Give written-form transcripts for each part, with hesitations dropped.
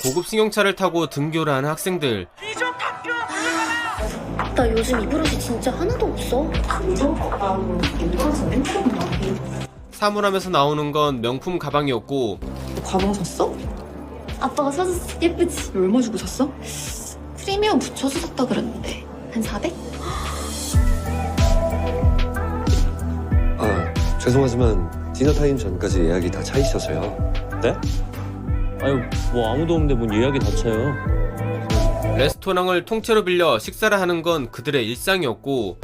고급 승용차를 타고 등교를 하는 학생들. 나 요즘 이 버릇이 진짜 하나도 없어. 사물함에서 나오는 건 명품 가방이었고, 가방 샀어? 아빠가 사줬어. 예쁘지? 얼마 주고 샀어? 프리미엄 붙여서 샀다 그랬는데 한 400? 아, 죄송하지만 디너타임 전까지 예약이 다 차 있어서요. 네? 아유, 뭐 아무도 없는데 뭔 예약이 다 차요. 레스토랑을 통째로 빌려 식사를 하는 건 그들의 일상이었고,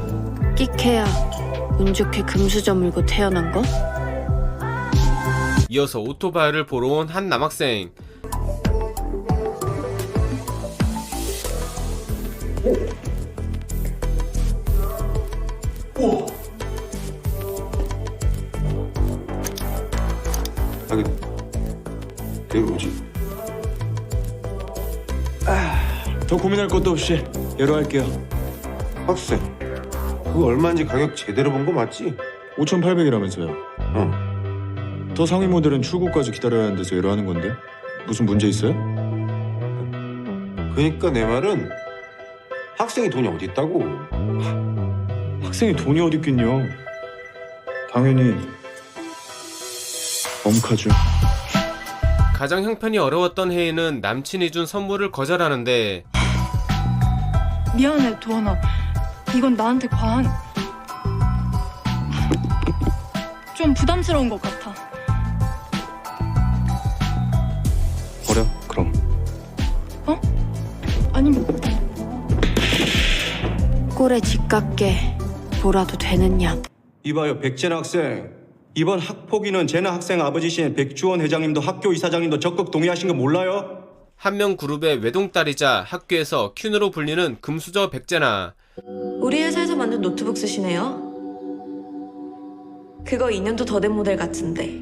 끼케야 운 좋게 금수저 물고 태어난 거? 이어서 오토바이를 보러 온 한 남학생. 여기 뭐지? 더 고민할 것도 없이 예로 할게요. 학생, 그거 얼마인지 가격 제대로 본 거 맞지? 5,800이라면서요. 더 상위 모델은 출고까지 기다려야 하는 데서 예로 하는 건데 무슨 문제 있어요? 그러니까 내 말은 학생이 돈이 어디 있다고. 학생이 돈이 어디 있긴요. 당연히 엄카죠. 가장 형편이 어려웠던 혜인은 남친이 준 선물을 거절하는데, 미안해, 도원아. 이건 나한테 과한... 좀 부담스러운 것 같아. 버려 그럼. 아니, 꼴에 집값게 뭐라도 되느냐. 이봐요, 백재나 학생. 이번 학폭위는 재나 학생 아버지신 백주원 회장님도 학교 이사장님도 적극 동의하신 거 몰라요? 한 명 그룹의 외동딸이자 학교에서 퀸으로 불리는 금수저 백제나. 우리 회사에서 만든 노트북 쓰시네요. 그거 2년도 더 된 모델 같은데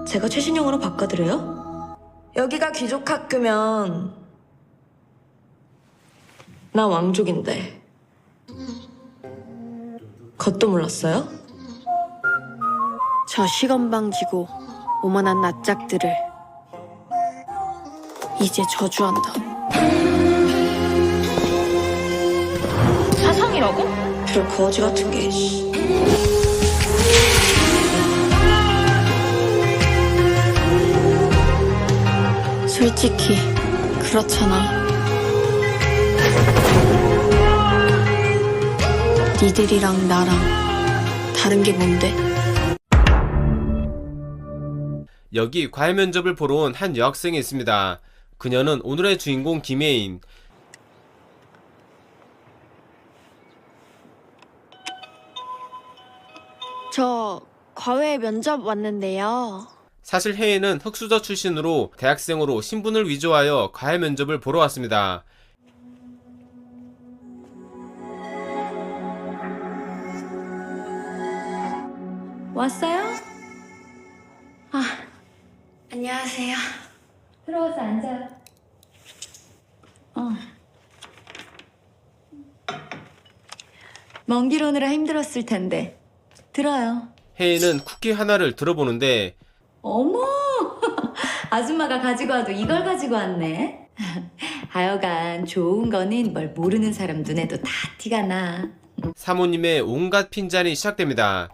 제가 최신형으로 바꿔드려요? 여기가 귀족 학교면 나 왕족인데 그것도 몰랐어요? 저 시건방지고 오만한 낯짝들을 이제 저주한다. 사상이라고? 별 거지 같은 게. 솔직히 그렇잖아. 니들이랑 나랑 다른 게 뭔데? 여기 과외 면접을 보러 온 한 여학생이 있습니다. 그녀는 오늘의 주인공 김혜인. 저 과외 면접 왔는데요. 사실 혜인은 흑수저 출신으로 대학생으로 신분을 위조하여 과외 면접을 보러 왔습니다. 왔어요? 안녕하세요. 들어와서 앉아요. 먼 길 오느라 힘들었을 텐데 들어요. 혜인은 쿠키 하나를 들어보는데, 어머, 아줌마가 가지고 와도 이걸 가지고 왔네. 하여간 좋은 거는 뭘 모르는 사람 눈에도 다 티가 나. 사모님의 온갖 핀잔이 시작됩니다.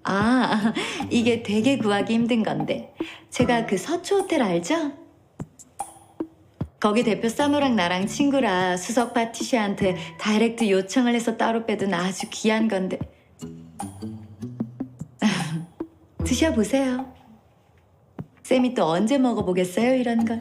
아, 이게 되게 구하기 힘든 건데 제가 그 서초 호텔 알죠? 거기 대표 사무랑 나랑 친구라 수석 파티시한테 다이렉트 요청을 해서 따로 빼둔 아주 귀한 건데 드셔보세요. 쌤이 또 언제 먹어보겠어요, 이런 걸.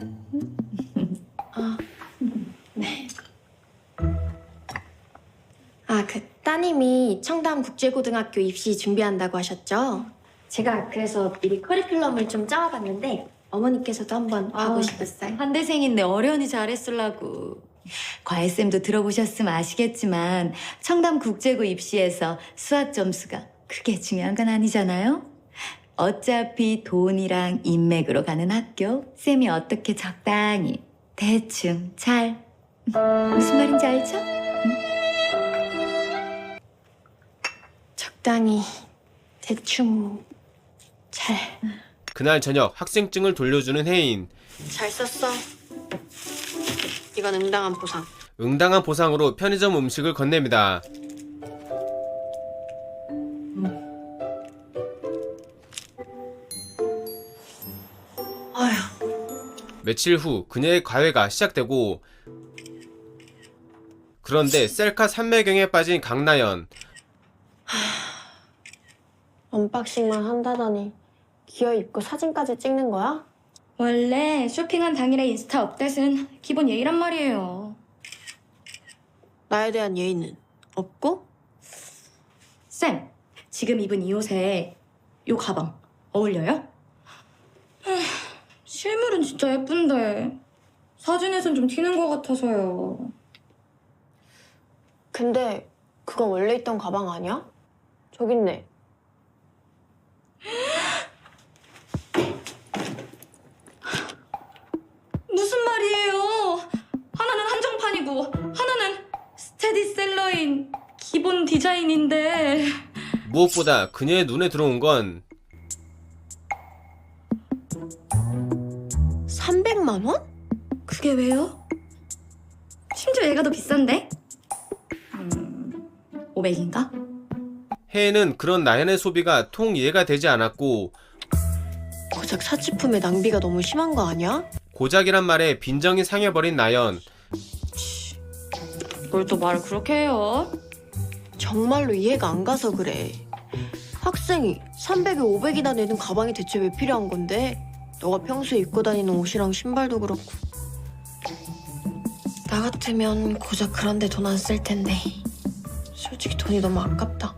그 따님이 청담국제고등학교 입시 준비한다고 하셨죠? 제가 그래서 미리 커리큘럼을 좀 짜와봤는데 어머니께서도 한번 하고 싶었어요. 한대생인데 어련히 잘했으려고. 과외쌤도 들어보셨으면 아시겠지만 청담국제고 입시에서 수학 점수가 크게 중요한 건 아니잖아요. 어차피 돈이랑 인맥으로 가는 학교, 쌤이 어떻게 적당히 대충 잘 무슨 말인지 알죠? 적당히 대충 잘 그날 저녁 학생증을 돌려주는 혜인. 잘 썼어. 이건 응당한 보상. 응당한 보상으로 편의점 음식을 건넵니다. 아휴, 며칠 후 그녀의 과외가 시작되고, 그런데 셀카 산매경에 빠진 강나연. 언박싱만 한다더니 기어 입고 사진까지 찍는 거야? 원래 쇼핑한 당일에 인스타 업데이트는 기본 예의란 말이에요. 나에 대한 예의는 없고? 쌤, 지금 입은 이 옷에 요 가방 어울려요? 실물은 진짜 예쁜데 사진에선 좀 튀는 것 같아서요. 근데 그거 원래 있던 가방 아니야? 저기 있네. 무슨 말이에요? 하나는 한정판이고 하나는 스테디셀러인 기본 디자인인데. 무엇보다 그녀의 눈에 들어온 건 300만 원? 그게 왜요? 심지어 얘가 더 비싼데? 500인가? 혜인은 그런 나연의 소비가 통 이해가 되지 않았고, 고작 사치품의 낭비가 너무 심한 거 아니야? 고작이란 말에 빈정이 상해버린 나연. 뭘 또 말을 그렇게 해요? 정말로 이해가 안 가서 그래. 학생이 300에 500이나 내는 가방이 대체 왜 필요한 건데? 너가 평소에 입고 다니는 옷이랑 신발도 그렇고. 나 같으면 고작 그런데 돈 안 쓸 텐데. 솔직히 돈이 너무 아깝다.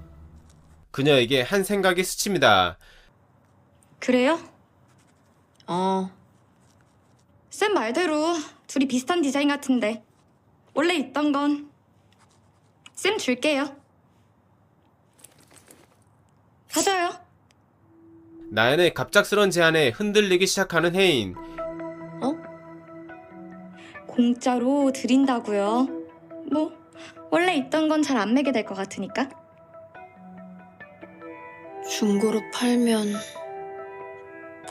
그녀에게 한 생각이 스칩니다. 그래요? 쌤 말대로 둘이 비슷한 디자인 같은데 원래 있던 건 쌤 줄게요. 받아요. 나연의 갑작스런 제안에 흔들리기 시작하는 혜인. 공짜로 드린다고요. 뭐 원래 있던 건 잘 안 매게 될 것 같으니까. 중고로 팔면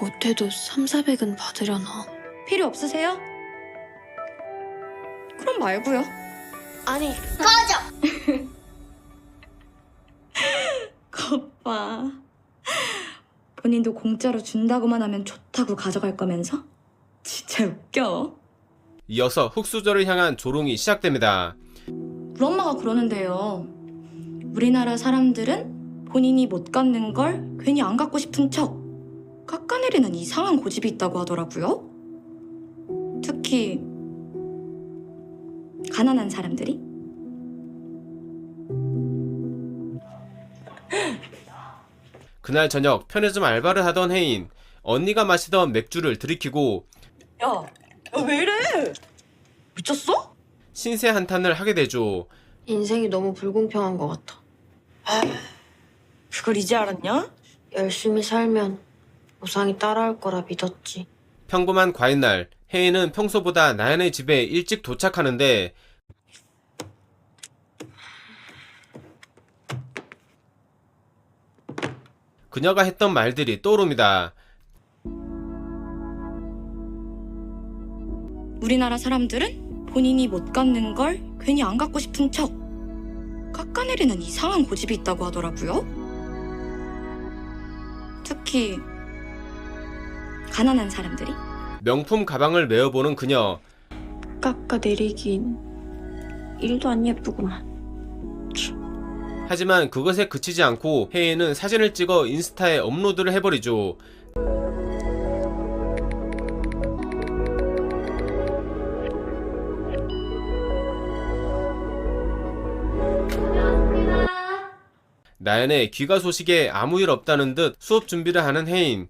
못해도 3,400은 받으려나? 필요 없으세요? 그럼 말고요. 아니, 겉봐. 본인도 공짜로 준다고만 하면 좋다고 가져갈 거면서? 진짜 웃겨. 이어서 흙수저를 향한 조롱이 시작됩니다. 우리 엄마가 그러는데요. 우리나라 사람들은 본인이 못 갖는 걸 괜히 안 갖고 싶은 척 깎아내리는 이상한 고집이 있다고 하더라고요. 특히 가난한 사람들이. 그날 저녁 편의점 알바를 하던 혜인. 언니가 마시던 맥주를 들이키고 야, 왜 이래? 미쳤어? 신세 한탄을 하게 되죠. 인생이 너무 불공평한 것 같아. 그걸 이제 알았냐? 열심히 살면 보상이 따라올 거라 믿었지. 평범한 과일날, 혜인은 평소보다 나연의 집에 일찍 도착하는데 그녀가 했던 말들이 떠오릅니다. 우리나라 사람들은 본인이 못 갖는 걸 괜히 안 갖고 싶은 척 깎아내리는 이상한 고집이 있다고 하더라고요. 특히 가난한 사람들이. 명품 가방을 메어보는 그녀. 깎아내리긴 일도 안 예쁘구만. 하지만 그것에 그치지 않고 혜인은 사진을 찍어 인스타에 업로드를 해버리죠. 나연의 귀가 소식에 아무 일 없다는 듯 수업 준비를 하는 혜인.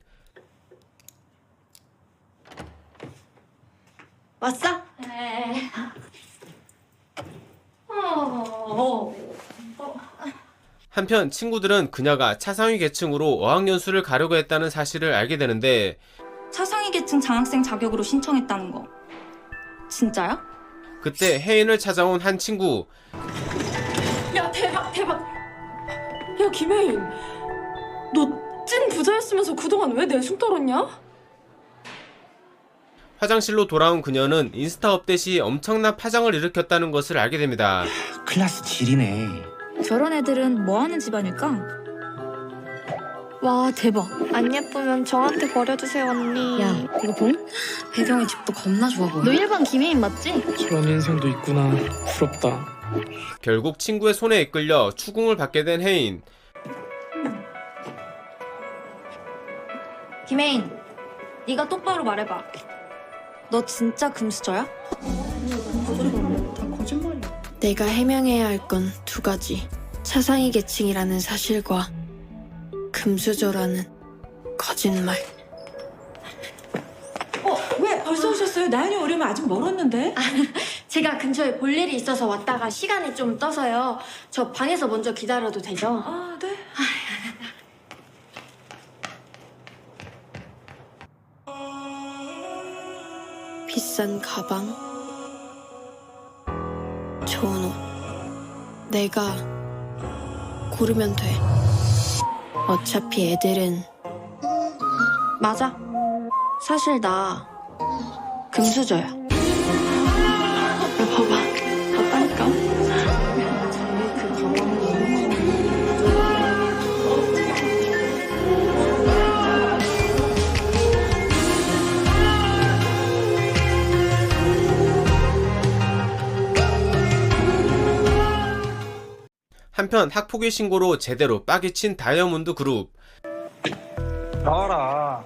왔어? 한편 친구들은 그녀가 차상위 계층으로 어학연수를 가려고 했다는 사실을 알게 되는데 차상위 계층 장학생 자격으로 신청했다는 거 진짜야? 그때 혜인을 찾아온 한 친구. 야, 대박. 야, 김혜인. 너 찐 부자 부자였으면서 그동안 왜 내숭 떨었냐? 화장실로 돌아온 그녀는 인스타 업데이트이 엄청난 파장을 일으켰다는 것을 알게 됩니다. 클래스 지리네. 저런 애들은 뭐 하는 집안일까? 와, 대박. 안 예쁘면 저한테 버려주세요, 언니. 야, 이거 봄? 배경이 집도 겁나 좋아 보여. 너 일반 김혜인 맞지? 저런 인생도 있구나. 부럽다. 결국 친구의 손에 이끌려 추궁을 받게 된 혜인. 김혜인, 네가 똑바로 말해봐. 너 진짜 금수저야? 내가 해명해야 할 건 두 가지. 차상위 계층이라는 사실과 금수저라는 거짓말. 왜 벌써 오셨어요? 나연이 오려면 아직 멀었는데. 제가 근처에 볼 일이 있어서 왔다가 시간이 좀 떠서요. 저 방에서 먼저 기다려도 되죠? 아, 네. 비싼 가방, 좋은 옷. 내가 고르면 돼. 어차피 애들은 맞아. 사실 나 금수저야. 야, 봐봐. 봤다니까. 그 가방이. 한편 학폭위 신고로 제대로 빡이 친 다이아몬드 그룹. 나와라.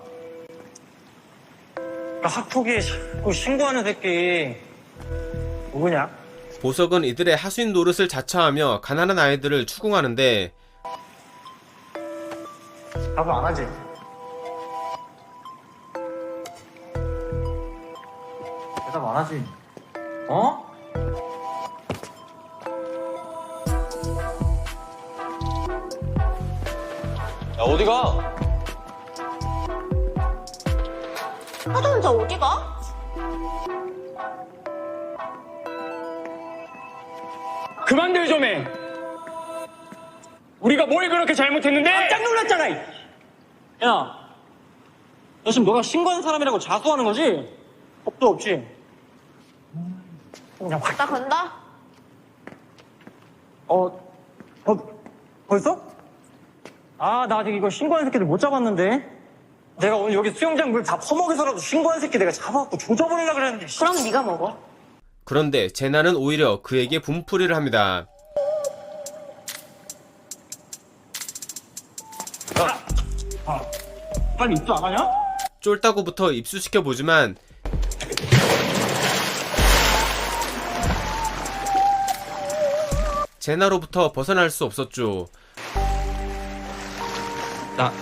학폭위 자꾸 신고하는 새끼 누구냐? 보석은 이들의 하수인 노릇을 자처하며 가난한 아이들을 추궁하는데 답을 안 하지. 대답 안 하지. 어? 야, 어디가? 하도 혼자 어디 가? 그만들 좀 해. 우리가 뭘 그렇게 잘못했는데? 깜짝 놀랐잖아. 야, 너 지금 너가 신고한 사람이라고 자수하는 거지? 법도 없지. 그냥 확. 나 간다. 벌써? 아, 나 아직 이거 신고한 새끼들 못 잡았는데. 내가 오늘 여기 수영장 물 다 퍼먹여서라도 신고한 새끼 내가 잡아갖고 조져버리려고 그랬는데. 그럼 네가 먹어. 그런데 제나는 오히려 그에게 분풀이를 합니다. 빨리 입도 안 하냐? 쫄다구부터 입수시켜보지만 제나로부터 벗어날 수 없었죠. 나.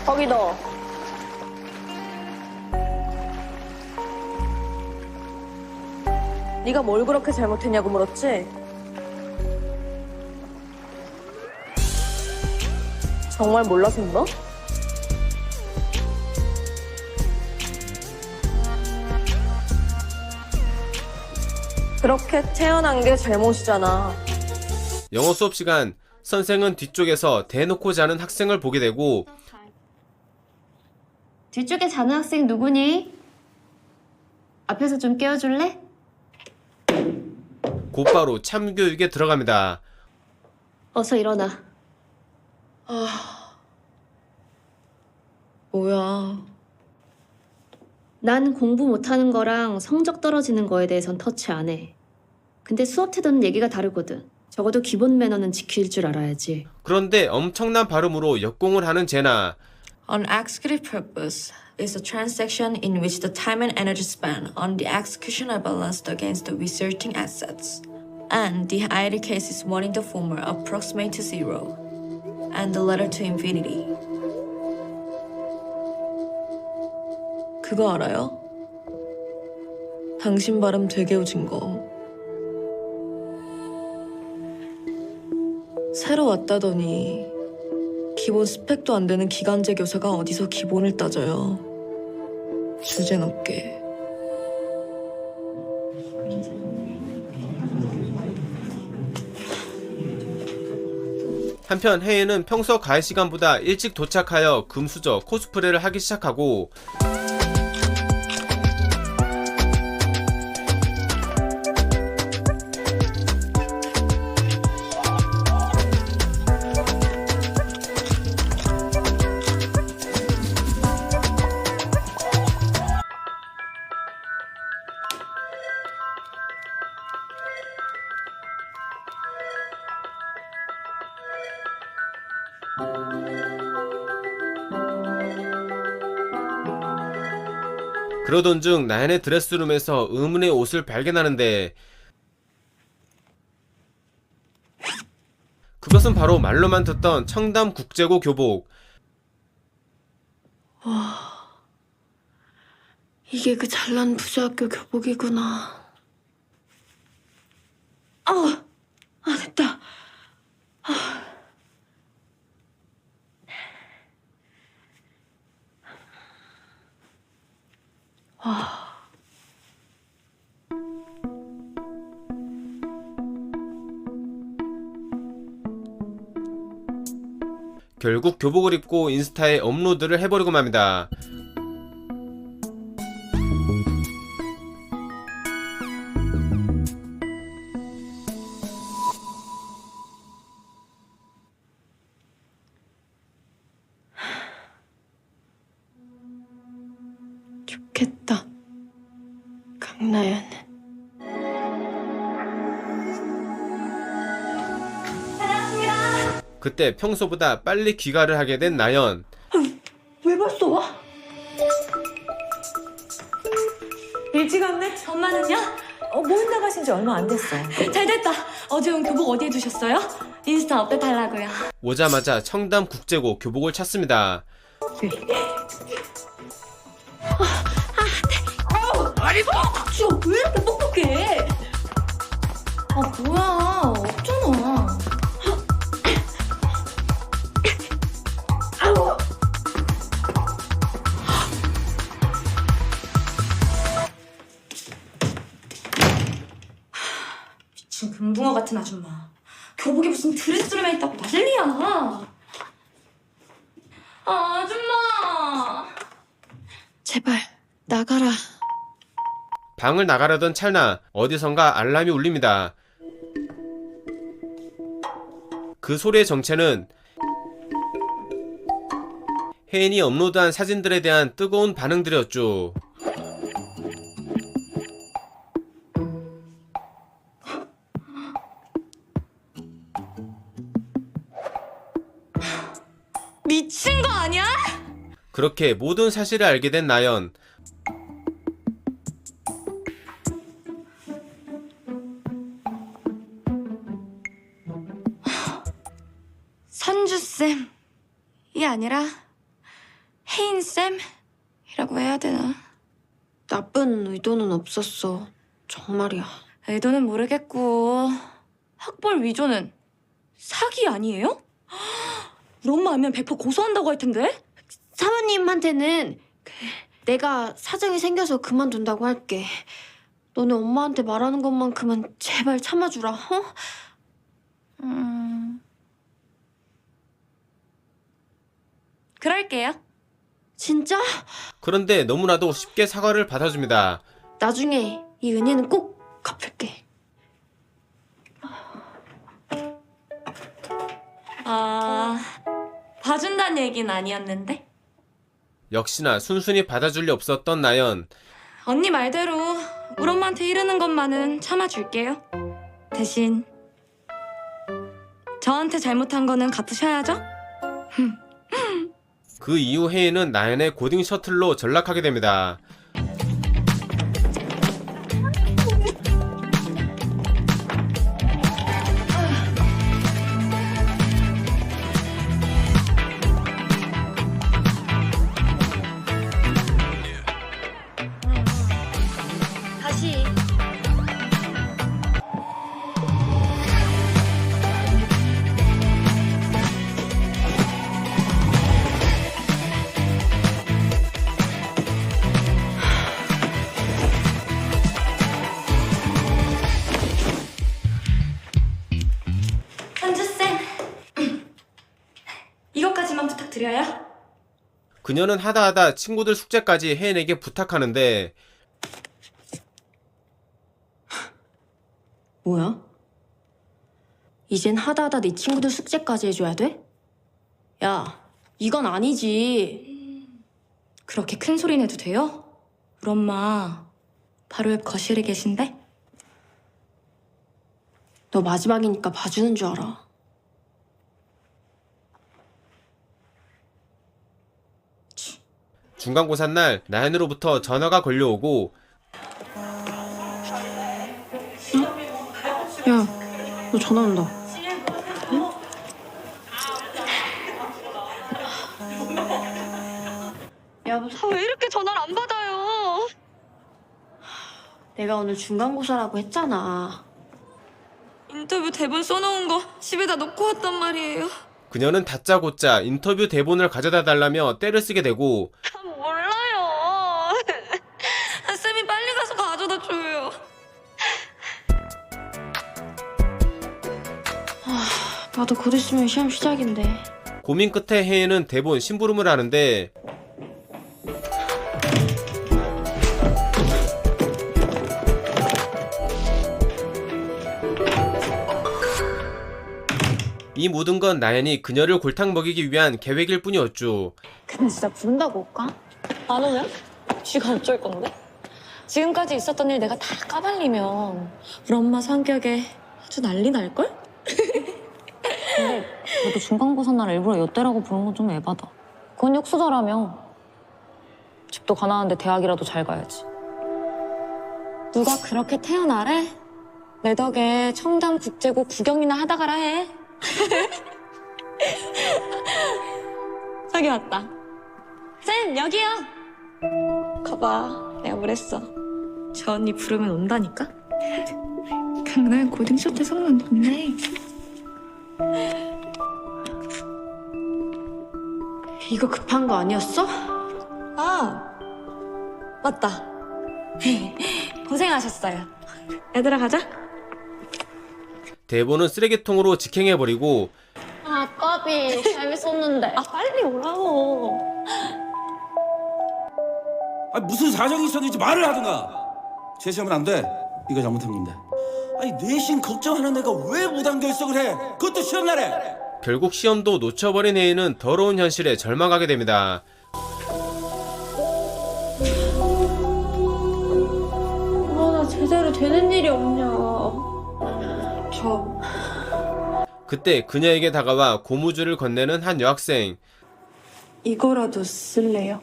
거기 너. 네가 뭘 그렇게 잘못했냐고 물었지? 정말 몰라서 물어? 그렇게 태어난 게 잘못이잖아. 영어 수업 시간, 선생은 뒤쪽에서 대놓고 자는 학생을 보게 되고 뒤쪽에 자는 학생 누구니? 앞에서 좀 깨워줄래? 곧바로 참교육에 들어갑니다. 어서 일어나. 뭐야. 난 공부 못하는 거랑 성적 떨어지는 거에 대해선 터치 안 해. 근데 수업 태도는 얘기가 다르거든. 적어도 기본 매너는 지킬 줄 알아야지. 그런데 엄청난 발음으로 역공을 하는 제나. An executive purpose is a transaction in which the time and energy spent on the execution are balanced against the resulting assets. And the ideal case is one in the former approximate to zero, and the latter to infinity. 그거 알아요? 당신 발음 되게 오진 거. 새로 왔다더니 기본 스펙도 안 되는 기간제 교사가 어디서 기본을 따져요. 주제 넘게. 한편 혜인은 평소 가해 시간보다 일찍 도착하여 금수저 코스프레를 하기 시작하고 그러던 중 나연의 드레스룸에서 의문의 옷을 발견하는데 그것은 바로 말로만 듣던 청담국제고 교복. 와, 이게 그 잘난 부자학교 교복이구나. 됐다. 결국 교복을 입고 인스타에 업로드를 해버리고 맙니다. 좋겠다. 강나연은. 그때 평소보다 빨리 귀가를 하게 된 나연. 왜 벌써 와? 일찍 왔네? 엄마는요? 모임 나가신 지 얼마 안 됐어. 잘됐다. 어제 온 교복 어디에 두셨어요? 인스타 업데이트 하려고요. 오자마자 청담국제고 교복을 찾습니다. 박지호 왜 이렇게 뻑뻑해? 뭐야 없잖아. 미친 금붕어 같은 아줌마. 교복에 무슨 드레스룸에 있다고 난리야. 아줌마. 제발 나가라. 방을 나가려던 찰나 어디선가 알람이 울립니다. 그 소리의 정체는 혜인이 업로드한 사진들에 대한 뜨거운 반응들이었죠. 미친 거 아니야? 그렇게 모든 사실을 알게 된 나연. 선주쌤이 아니라 혜인쌤이라고 해야 되나? 나쁜 의도는 없었어. 정말이야. 의도는 모르겠고 학벌 위조는 사기 아니에요? 우리 엄마 알면 100% 고소한다고 할 텐데? 사모님한테는 내가 사정이 생겨서 그만둔다고 할게. 너네 엄마한테 말하는 것만큼은 제발 참아주라. 그럴게요. 진짜? 그런데 너무나도 쉽게 사과를 받아줍니다. 나중에 이 은혜는 꼭 갚을게. 봐준다는 얘기는 아니었는데? 역시나 순순히 받아줄 리 없었던 나연. 언니 말대로 우리 엄마한테 이르는 것만은 참아줄게요. 대신 저한테 잘못한 거는 갚으셔야죠? 그 이후 혜인은 나연의 고딩 셔틀로 전락하게 됩니다. 다시. 말씀만 부탁드려요. 그녀는 하다하다 친구들 숙제까지 혜인에게 부탁하는데 뭐야? 이젠 하다하다 네 친구들 숙제까지 해줘야 돼? 야, 이건 아니지. 그렇게 큰 소리 내도 돼요? 우리 엄마 바로 옆 거실에 계신데? 너 마지막이니까 봐주는 줄 알아. 중간고사 날 나연으로부터 전화가 걸려오고 야, 너 전화 온다. 야, 왜 이렇게 전화를 안 받아요? 내가 오늘 중간고사라고 했잖아. 인터뷰 대본 써놓은 거 집에다 놓고 왔단 말이에요. 그녀는 다짜고짜 인터뷰 대본을 가져다 달라며 떼를 쓰게 되고 몰라요. 쌤이 빨리 가서 가져다 줘요. 나도 곧 있으면 시험 시작인데. 고민 끝에 혜인은 대본 심부름을 하는데 이 모든 건 나연이 그녀를 골탕 먹이기 위한 계획일 뿐이었죠. 근데 진짜 부른다고 올까? 안 오면? 쥐가 어쩔 건데? 지금까지 있었던 일 내가 다 까발리면 우리 엄마 성격에 아주 난리 날걸? 근데 그래도 중간고사 날 일부러 요때라고 부른 건 좀 에바다. 그건 역수저라며. 집도 가난한데 대학이라도 잘 가야지. 누가 그렇게 태어나래? 내 덕에 청담국제고 구경이나 하다 가라 해. 저기 왔다. 쌤, 여기요. 가봐, 내가 뭐랬어. 저 언니 부르면 온다니까? 강남 고딩쇼트 성능 좋네. 이거 급한 거 아니었어? 아, 맞다. 고생하셨어요. 얘들아, 가자. 대본은 쓰레기통으로 직행해버리고 아, 까비. 재밌었는데. 아, 빨리 오라고. 아니 무슨 사정이 있었는지 말을 하든가. 제시하면 안 돼. 네가 잘못한 건데. 아니 내신 걱정하는 애가 왜 무단 결석을 해? 그것도 시험날에. 결국 시험도 놓쳐버린 혜인은 더러운 현실에 절망하게 됩니다. 나 제대로 되는 일이 없냐. 그때 그녀에게 다가와 고무줄을 건네는 한 여학생. 이거라도 쓸래요?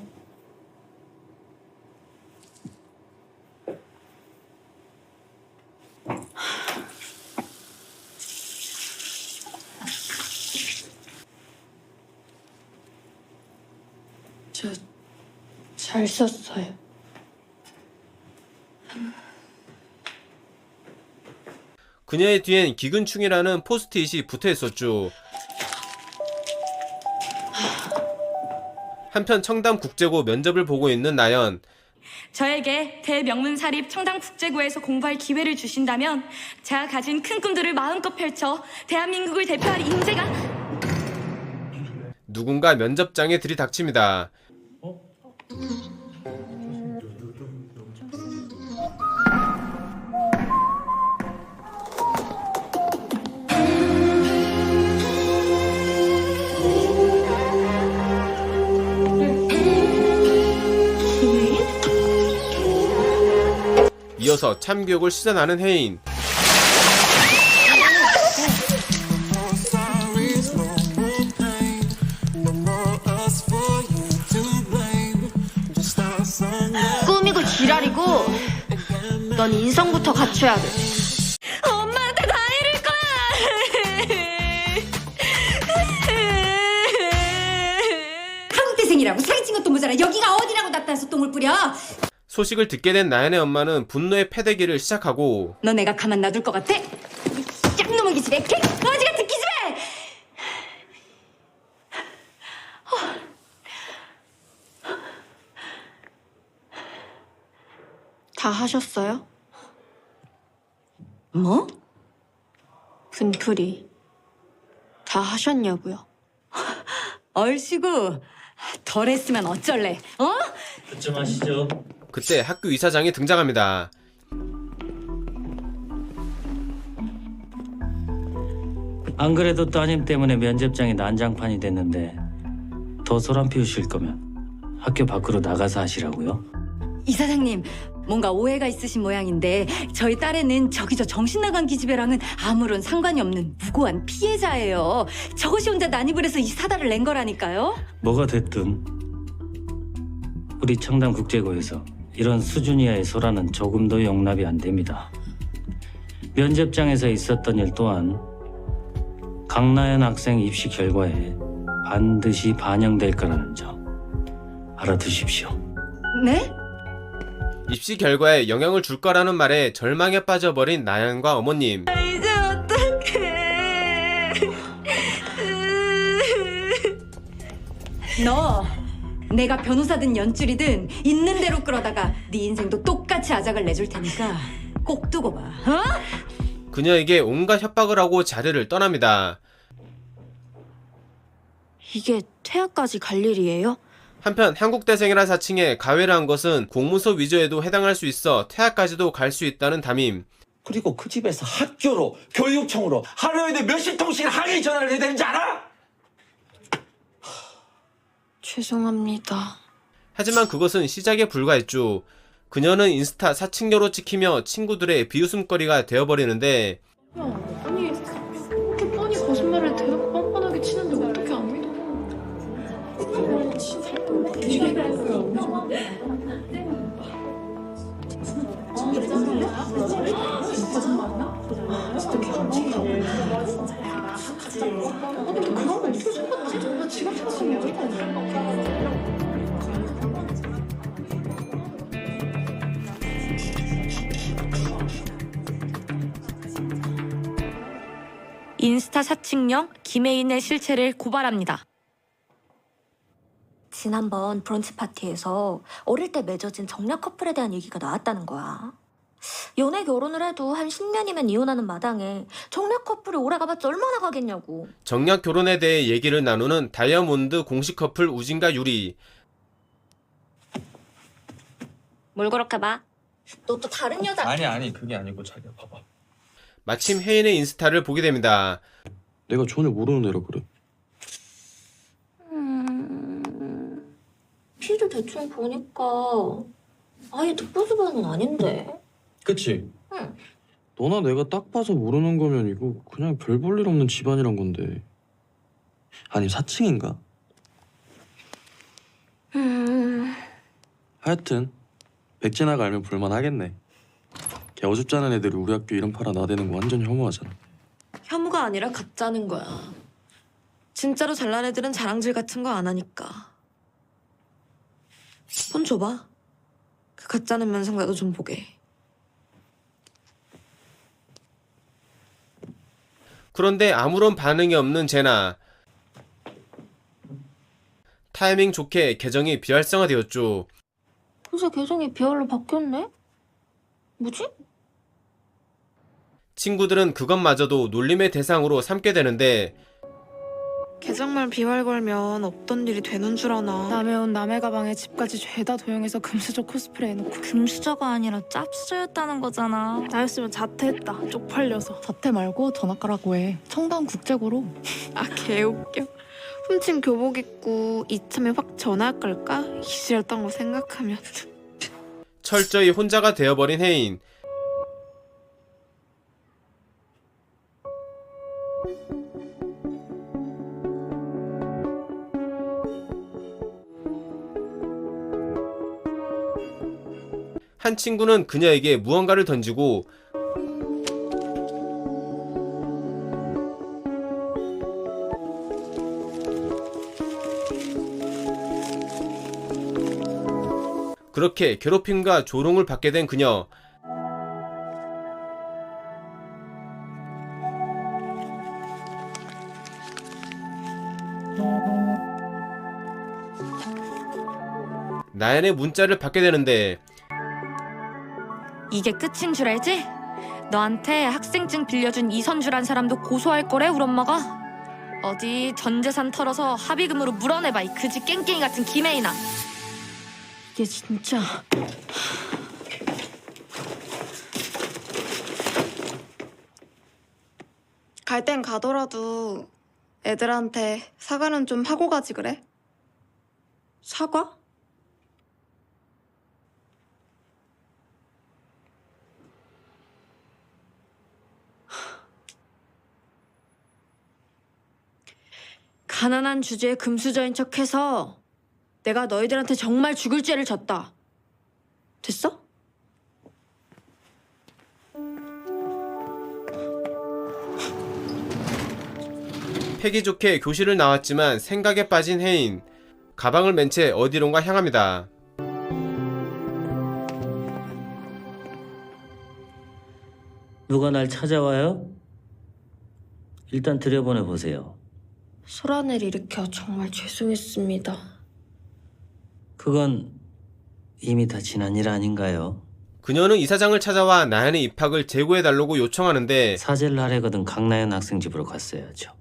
저 잘 썼어요. 그녀의 뒤엔 기근충이라는 포스트잇이 붙어 있었죠. 한편 청담국제고 면접을 보고 있는 나연. 저에게 대명문사립 청담국제고에서 공부할 기회를 주신다면 제가 가진 큰 꿈들을 마음껏 펼쳐 대한민국을 대표할 인재가... 누군가 면접장에 들이닥칩니다. 이어서 참교육을 시전하는 혜인. 꾸미고 지랄이고 넌 인성부터 갖춰야 돼. 엄마한테 다 이럴 거야! 한국대생이라고 사기친 것도 모자라 여기가 어디라고 나타나서 똥을 뿌려? 소식을 듣게 된 나연의 엄마는 분노의 패대기를 시작하고 너 내가 가만 놔둘 것 같아? 짝놈의 기집애 개 거지 같은 기집애! 다 하셨어요? 뭐? 분풀이 다 하셨냐고요? 얼씨구 덜 했으면 어쩔래? 어? 좀 하시죠. 그때 학교 이사장이 등장합니다. 안 그래도 따님 때문에 면접장이 난장판이 됐는데 더 소란 피우실 거면 학교 밖으로 나가서 하시라고요? 이사장님 뭔가 오해가 있으신 모양인데 저희 딸애는 저기 저 정신 나간 기집애랑은 아무런 상관이 없는 무고한 피해자예요. 저것이 혼자 난입을 해서 이 사달을 낸 거라니까요. 뭐가 됐든 우리 청담국제고에서 이런 수준 이하의 소란은 조금도 용납이 안 됩니다. 면접장에서 있었던 일 또한 강나연 학생 입시 결과에 반드시 반영될 거라는 점 알아두십시오. 네? 입시 결과에 영향을 줄 거라는 말에 절망에 빠져버린 나연과 어머님. 이제 어떡해. 너 내가 변호사든 연줄이든 있는 대로 끌어다가 네 인생도 똑같이 아작을 내줄 테니까 꼭 두고 봐. 어? 그녀에게 온갖 협박을 하고 자리를 떠납니다. 이게 퇴학까지 갈 일이에요? 한편 한국대생이라 사칭해 가해를 한 것은 공문서 위조에도 해당할 수 있어 퇴학까지도 갈 수 있다는 담임. 그리고 그 집에서 학교로 교육청으로 하루에도 몇십 통씩 항의 전화를 해야 되는지 알아? 죄송합니다. 하지만 그것은 시작에 불과했죠. 그녀는 인스타 사칭녀로 찍히며 친구들의 비웃음거리가 되어버리는데 아니 그렇게 뻔히 거짓말을 대놓고 뻔뻔하게 치는데 어떻게 안 믿어? 인스타 사칭녀 김혜인의 실체를 고발합니다. 지난번 브런치 파티에서 어릴 때 맺어진 정략 커플에 대한 얘기가 나왔다는 거야. 연애 결혼을 해도 한 10년이면 이혼하는 마당에 정략 커플이 오래 가봤자 얼마나 가겠냐고. 정략 결혼에 대해 얘기를 나누는 다이아몬드 공식 커플 우진과 유리. 뭘 그렇게 봐? 너 또 다른 여자... 아니 그게 아니고 자기야 봐봐. 마침 혜인의 인스타를 보게 됩니다. 내가 전혀 모르는 애라 그래. 피를 대충 보니까 아예 득보수반은 아닌데. 그치? 응. 너나 내가 딱 봐서 모르는 거면 이거 그냥 별 볼 일 없는 집안이란 건데. 아니 사칭인가? 하여튼 백진아가 알면 볼만하겠네. 걔 어줍지 않은 애들이 우리 학교 이름 팔아 나대는 거 완전 혐오하잖아. 혐오가 아니라 가짜는 거야. 진짜로 잘난 애들은 자랑질 같은 거 안 하니까. 폰 줘봐. 그 가짜는 면상가도 좀 보게. 그런데 아무런 반응이 없는 제나. 타이밍 좋게 계정이 비활성화되었죠. 요새 계정이 비활로 바뀌었네? 뭐지? 친구들은 그것마저도 놀림의 대상으로 삼게 되는데 계정말 비활 걸면 없던 일이 되는 줄 아나. 남의 옷 남의 가방에 집까지 죄다 도용해서 금수저 코스프레 해놓고. 금수저가 아니라 짭수저였다는 거잖아. 나였으면 자퇴했다. 쪽팔려서. 자퇴 말고 전학 가라고 해. 청담국제고로. 아 개웃겨. 훔친 교복 입고 이참에 확 전학 갈까? 이지였던 거 생각하면. 철저히 혼자가 되어버린 혜인. 한 친구는 그녀에게 무언가를 던지고 그렇게 괴롭힘과 조롱을 받게 된 그녀. 나연의 문자를 받게 되는데 이게 끝인 줄 알지? 너한테 학생증 빌려준 이선주란 사람도 고소할 거래, 우리 엄마가. 어디 전 재산 털어서 합의금으로 물어내봐 이 그지 깽깽이 같은 김혜인아. 이게 진짜 갈 땐 가더라도 애들한테 사과는 좀 하고 가지 그래? 사과? 가난한 주제에 금수저인 척해서 내가 너희들한테 정말 죽을 죄를 졌다. 됐어? 패기 좋게 교실을 나왔지만 생각에 빠진 혜인. 가방을 맨 채 어디론가 향합니다. 누가 날 찾아와요? 일단 들여보내보세요. 소란을 일으켜 정말 죄송했습니다. 그건 이미 다 지난 일 아닌가요? 그녀는 이사장을 찾아와 나연의 입학을 재고해달라고 요청하는데 사죄를 하려거든 강나연 학생 집으로 갔어야죠.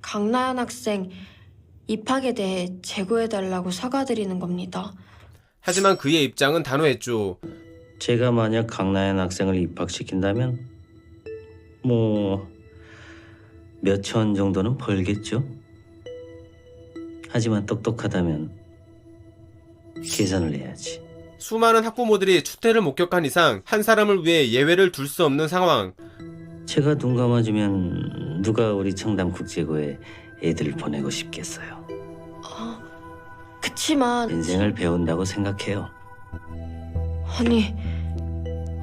강나연 학생 입학에 대해 재고해달라고 사과드리는 겁니다. 하지만 그의 입장은 단호했죠. 제가 만약 강나연 학생을 입학시킨다면 뭐 몇천 정도는 벌겠죠. 하지만 똑똑하다면 계산을 해야지. 수많은 학부모들이 추태를 목격한 이상 한 사람을 위해 예외를 둘 수 없는 상황. 제가 눈 감아주면 누가 우리 청담국제고에 애들을 보내고 싶겠어요. 그치만 인생을 배운다고 생각해요. 아니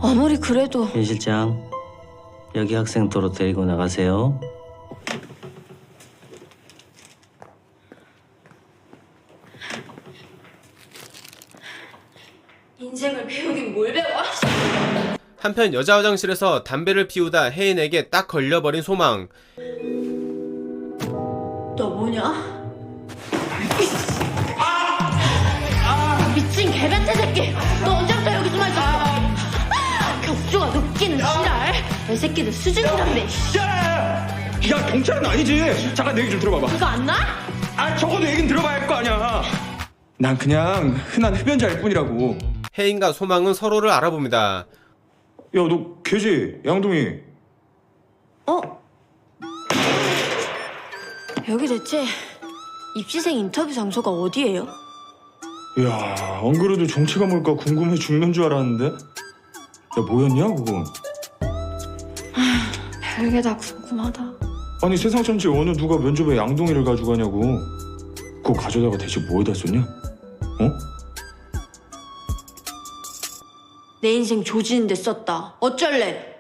아무리 그래도 윤 실장, 여기 학생 도로 데리고 나가세요. 인생을 배우긴 뭘 배워? 한편 여자 화장실에서 담배를 피우다 혜인에게 딱 걸려버린 소망. 너 뭐냐? 미친 개변태 새끼! 너 언제부터 여기 숨어 있었어? 격수가 높기는 지랄! 내 새끼들 수준이란데. 야 경찰은 아니지. 잠깐 내 얘기 좀 들어봐봐. 그거 안 나? 아 적어도 얘긴 들어봐야 할 거 아니야. 난 그냥 흔한 흡연자일 뿐이라고. 혜인과 소망은 서로를 알아봅니다. 야, 너 걔지? 양동이. 여기 대체 입시생 인터뷰 장소가 어디예요? 야, 안 그래도 정체가 뭘까 궁금해 죽는 줄 알았는데. 야, 뭐였냐 그건? 별게 다 궁금하다. 아니 세상 전체 어느 누가 면접에 양동이를 가져가냐고. 그거 가져다가 대체 뭐에다 썼냐? 내 인생 조지는데 썼다. 어쩔래?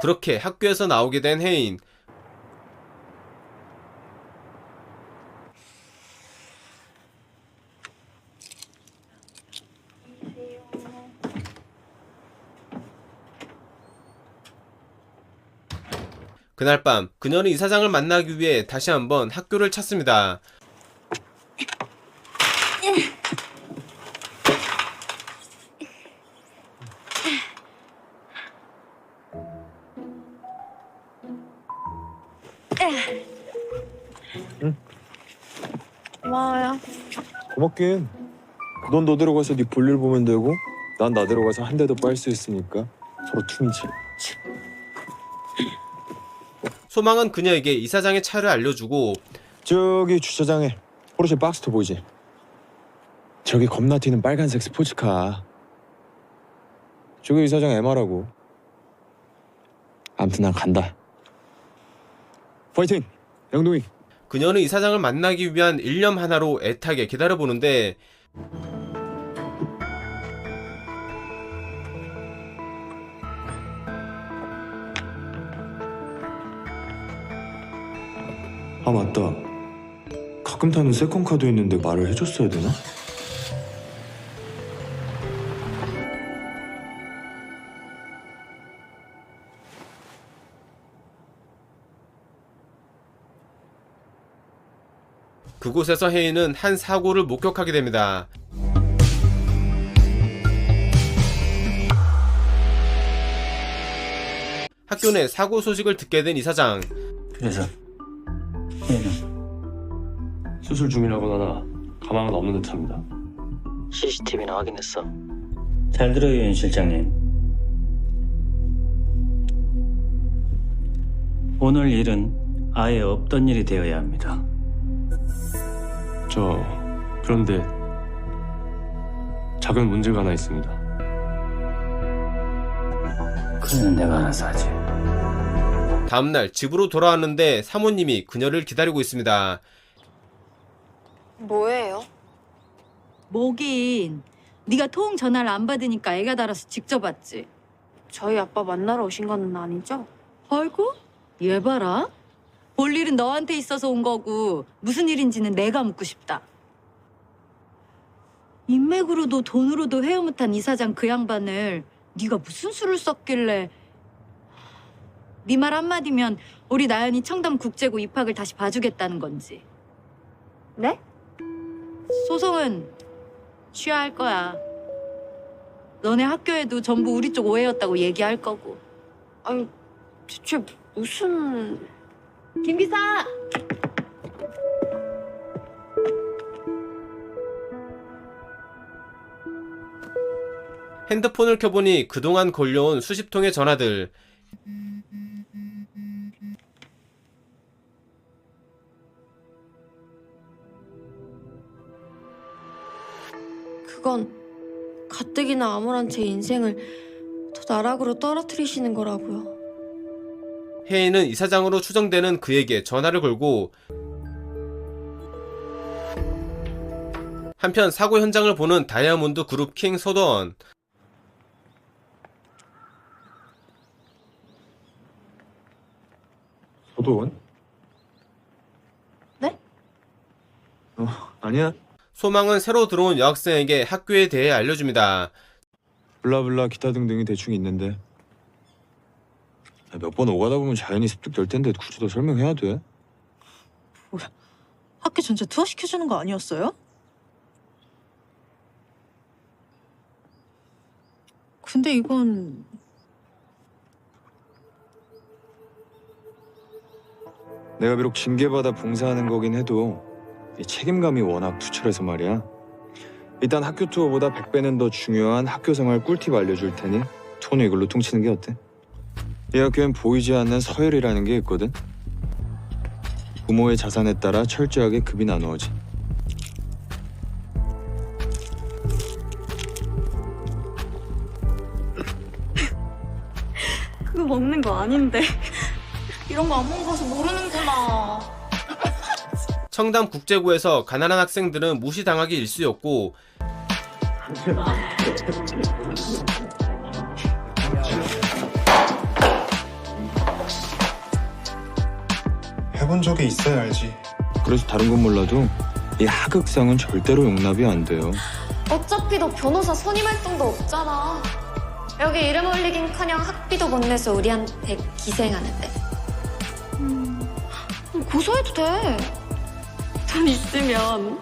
그렇게 학교에서 나오게 된 혜인. 그날 밤 그녀는 이사장을 만나기 위해 다시 한번 학교를 찾습니다. 고마워요. 고맙긴. 넌 너대로 가서 네 볼일 보면 되고 난 나대로 가서 한 대 더 빨 수 있으니까 서로 퉁이지. 소망은 그녀에게 이사장의 차를 알려주고 저기 주차장에 포르쉐 박스터 보이지? 저기 겁나 튀는 빨간색 스포츠카. 저기 이사장 MR라고. 아무튼 난 간다. 파이팅! 양동이. 그녀는 이사장을 만나기 위한 일념 하나로 애타게 기다려보는데 아 맞다. 가끔 타는 세컨카도 있는데 말을 해줬어야 되나? 그곳에서 혜인은 한 사고를 목격하게 됩니다. 학교 내 사고 소식을 듣게 된 이사장. 그래서 얘는 수술 중이라고 하나 가망은 없는 듯합니다. CCTV는 확인했어. 잘 들어요, 윤 실장님. 오늘 일은 아예 없던 일이 되어야 합니다. 그런데 작은 문제가 하나 있습니다. 그는 내가 알아서 하지. 다음날 집으로 돌아왔는데 사모님이 그녀를 기다리고 있습니다. 뭐예요? 뭐긴. 네가 토응 전화를 안 받으니까 애가 달아서 직접 왔지. 저희 아빠 만나러 오신 건 아니죠? 아이고, 얘 봐라. 볼 일은 너한테 있어서 온 거고 무슨 일인지는 내가 묻고 싶다. 인맥으로도 돈으로도 헤어못한 이사장 그 양반을 네가 무슨 수를 썼길래. 네 말 한마디면 우리 나연이 청담 국제고 입학을 다시 봐주겠다는 건지. 네? 소송은 취하할 거야. 너네 학교에도 전부 우리 쪽 오해였다고 얘기할 거고. 아니, 대체 무슨... 김 기사! 핸드폰을 켜보니 그동안 걸려온 수십 통의 전화들. 그건 가뜩이나 암울한 제 인생을 더 나락으로 떨어뜨리시는 거라고요. 혜인은 이사장으로 추정되는 그에게 전화를 걸고 한편 사고 현장을 보는 다이아몬드 그룹 킹 서도원. 서도원? 네? 아니야. 소망은 새로 들어온 여학생에게 학교에 대해 알려줍니다. 블라블라 기타 등등이 대충 있는데 몇 번 오가다 보면 자연히 습득될 텐데 굳이 더 설명해야 돼? 학교 전체 투어 시켜주는 거 아니었어요? 근데 이건 내가 비록 징계받아 봉사하는 거긴 해도 이 책임감이 워낙 투철해서 말이야. 일단 학교 투어보다 100배는 더 중요한 학교 생활 꿀팁 알려줄 테니 투어는 이걸로 퉁치는 게 어때? 이 학교엔 보이지 않는 서열이라는 게 있거든. 부모의 자산에 따라 철저하게 급이 나누어지. 그거 먹는 거 아닌데. 이런 거 안 먹어서 모르는구나. 청담 국제고에서 가난한 학생들은 무시당하기 일쑤였고 해본 적이 있어야 알지. 그래서 다른 건 몰라도 이 하극상은 절대로 용납이 안 돼요. 어차피 너 변호사 선임 활동도 없잖아. 여기 이름 올리긴커녕 학비도 못 내서 우리한테 기생하는데. 고소해도 돼. 돈 있으면.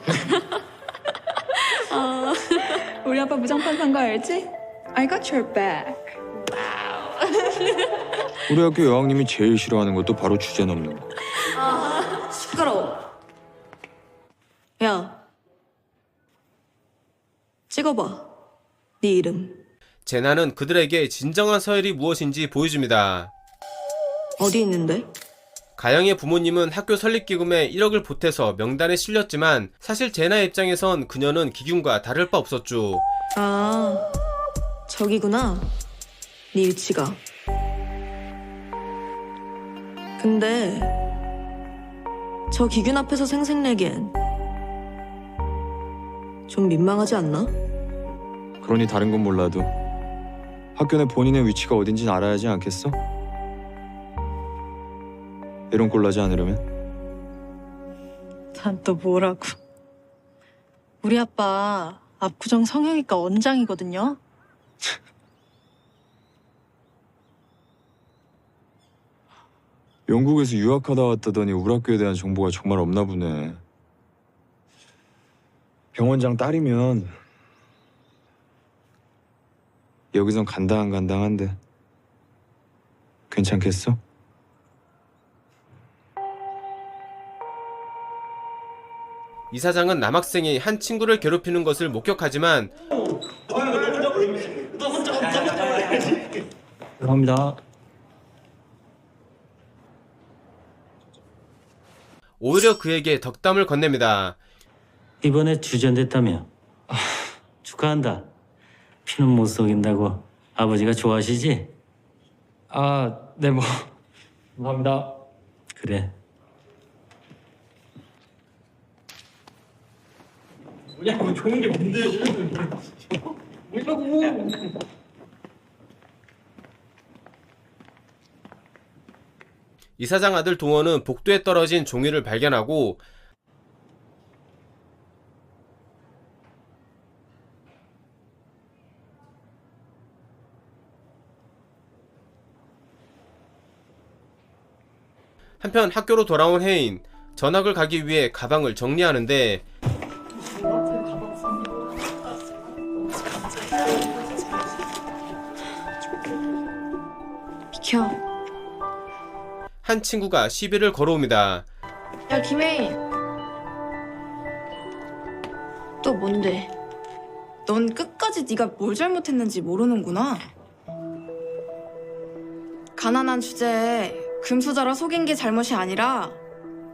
우리 아빠 무장판 산 거 알지? I got your back. 우리 학교 여왕님이 제일 싫어하는 것도 바로 주제 넘는 거. 시끄러워. 야, 찍어봐. 네 이름. 제나는 그들에게 진정한 서열이 무엇인지 보여줍니다. 어디 있는데? 가영의 부모님은 학교 설립기금에 1억을 보태서 명단에 실렸지만 사실 제나의 입장에선 그녀는 기균과 다를 바 없었죠. 아, 저기구나. 네 위치가. 근데 저 기균 앞에서 생색내기엔 좀 민망하지 않나? 그러니 다른 건 몰라도 학교 내 본인의 위치가 어딘지는 알아야지 않겠어? 이런 꼴 나지 않으려면? 난 또 뭐라고. 우리 아빠 압구정 성형외과 원장이거든요. 영국에서 유학하다 왔다더니 우리 학교에 대한 정보가 정말 없나 보네. 병원장 딸이면 여기선 간당한데 괜찮겠어? 이사장은 남학생이 한 친구를 괴롭히는 것을 목격하지만 죄송합니다. 오히려 그에게 덕담을 건넵니다. 이번에 주전됐다며. 축하한다. 피는 못 속인다고 아버지가 좋아하시지? 네, 뭐. 감사합니다. 그래. 야, 뭐 좋은 게 뭔데? 뭐라고? 이사장 아들 동원은 복도에 떨어진 종이를 발견하고 한편 학교로 돌아온 혜인, 전학을 가기 위해 가방을 정리하는데 비켜. 한 친구가 시비를 걸어옵니다. 야, 김혜인. 또 뭔데? 넌 끝까지 네가 뭘 잘못했는지 모르는구나. 가난한 주제에 금수저라 속인 게 잘못이 아니라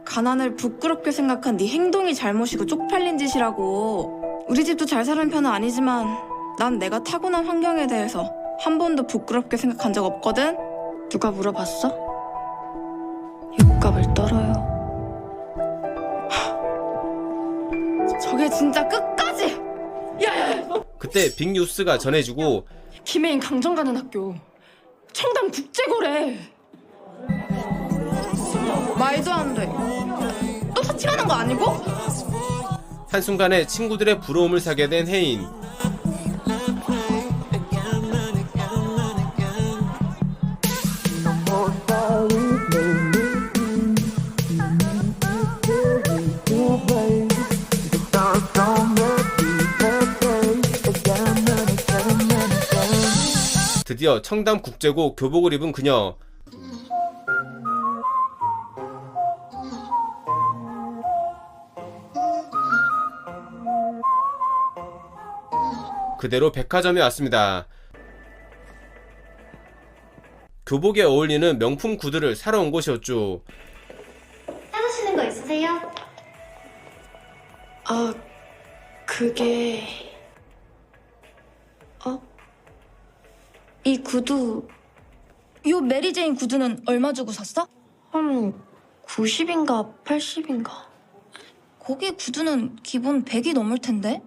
가난을 부끄럽게 생각한 네 행동이 잘못이고 쪽팔린 짓이라고. 우리 집도 잘 사는 편은 아니지만 난 내가 타고난 환경에 대해서 한 번도 부끄럽게 생각한 적 없거든? 누가 물어봤어? 육갑을 떨어요. 저게 진짜 끝까지! 야! 그때 빅뉴스가 전해지고 김혜인 강정 가는 학교 청담 국제고래. 말도 안 돼. 또 사칭하는 거 아니고? 한순간에 친구들의 부러움을 사게 된 혜인. 드디어 청담 국제고 교복을 입은 그녀. 그대로 백화점에 왔습니다. 교복에 어울리는 명품 구두를 사러 온 곳이었죠. 해보시는 거 있으세요? 그게... 이 구두... 요 메리제인 구두는 얼마 주고 샀어? 한 90인가 80인가. 거기 구두는 기본 100이 넘을 텐데?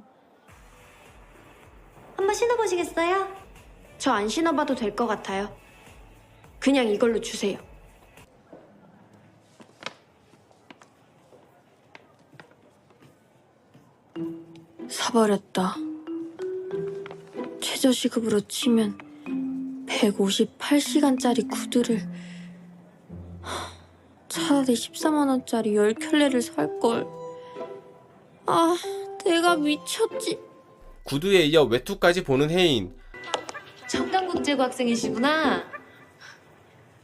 한번 신어보시겠어요? 저 안 신어봐도 될 것 같아요. 그냥 이걸로 주세요. 사버렸다. 최저시급으로 치면 158시간짜리 구두를 차라리 14만 원짜리 10켤레를 살걸. 내가 미쳤지. 구두에 이어 외투까지 보는 혜인. 청담국제고 학생이시구나.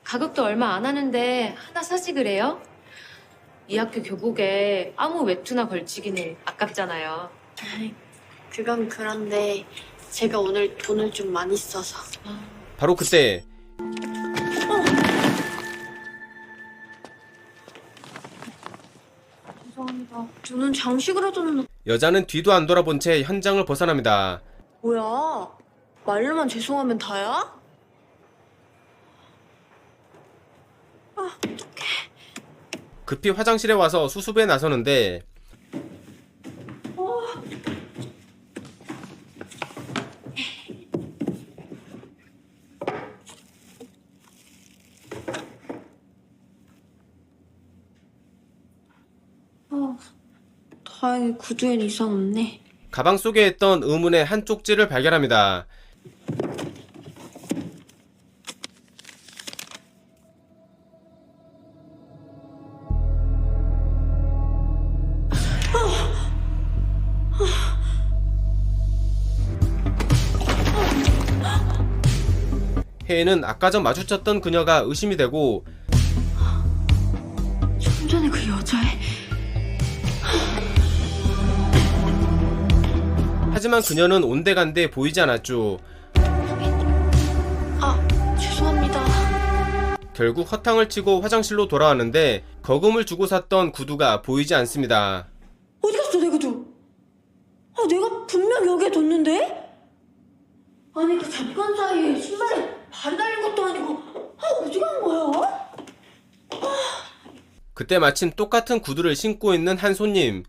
가격도 얼마 안 하는데 하나 사지 그래요? 이 학교 교복에 아무 외투나 걸치기는 아깝잖아요. 그건 그런데 제가 오늘 돈을 좀 많이 써서. 바로 그때 죄송합니다. 저는 장식으로도는... 여자는 뒤도 안 돌아본 채 현장을 벗어납니다. 뭐야? 말로만 죄송하면 다야? 급히 화장실에 와서 수습에 나서는데 다행히 구두엔 이상 없네. 가방 속에 있던 의문의 한 쪽지를 발견합니다. 혜인은 아까 전 마주쳤던 그녀가 의심이 되고 좀 전에 그 여자애? 하지만 그녀는 온데간데 보이지 않았죠. 죄송합니다. 결국 허탕을 치고 화장실로 돌아왔는데 거금을 주고 샀던 구두가 보이지 않습니다. 어디 갔어 내 구두? 내가 분명 여기에 뒀는데? 아니 그 잠깐 사이에 신발에 발이 달린 것도 아니고 어디 간 거야? 그때 마침 똑같은 구두를 신고 있는 한 손님.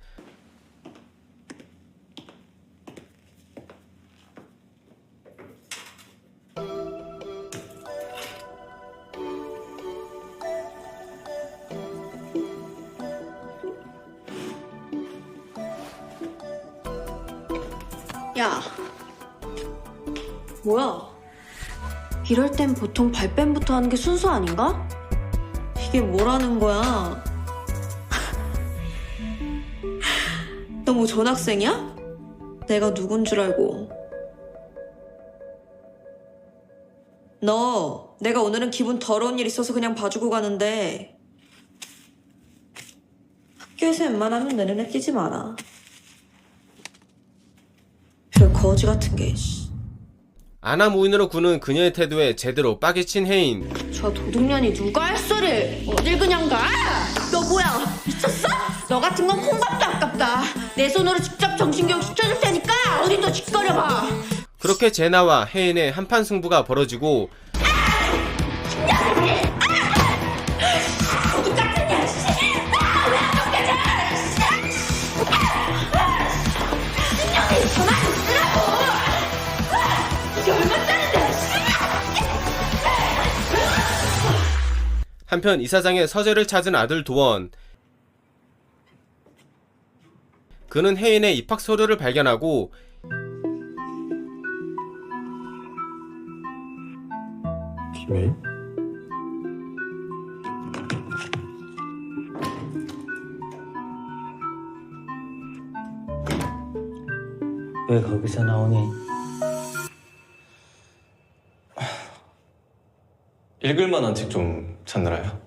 야, 뭐야? 이럴 땐 보통 발뺌부터 하는 게 순서 아닌가? 이게 뭐라는 거야? 너 뭐 전학생이야? 내가 누군 줄 알고. 너, 내가 오늘은 기분 더러운 일 있어서 그냥 봐주고 가는데 학교에서 웬만하면 내 눈에 띄지 마라. 별 거지 같은 게. 아나무인으로 구는 그녀의 태도에 제대로 빠개친 혜인. 저 도둑년이 누가 햇소를 어딜 그냥 가? 너 뭐야 미쳤어? 너 같은 건 콩밥도 아깝다. 내 손으로 직접 정신교육 시켜줄 테니까 어디 더 짓거려봐. 그렇게 제나와 혜인의 한판 승부가 벌어지고 한편 이사장의 서재를 찾은 아들 도원. 그는 혜인의 입학 서류를 발견하고 김혜인? 왜 거기서 나오니? 읽을 만한 책 좀 찾느라요.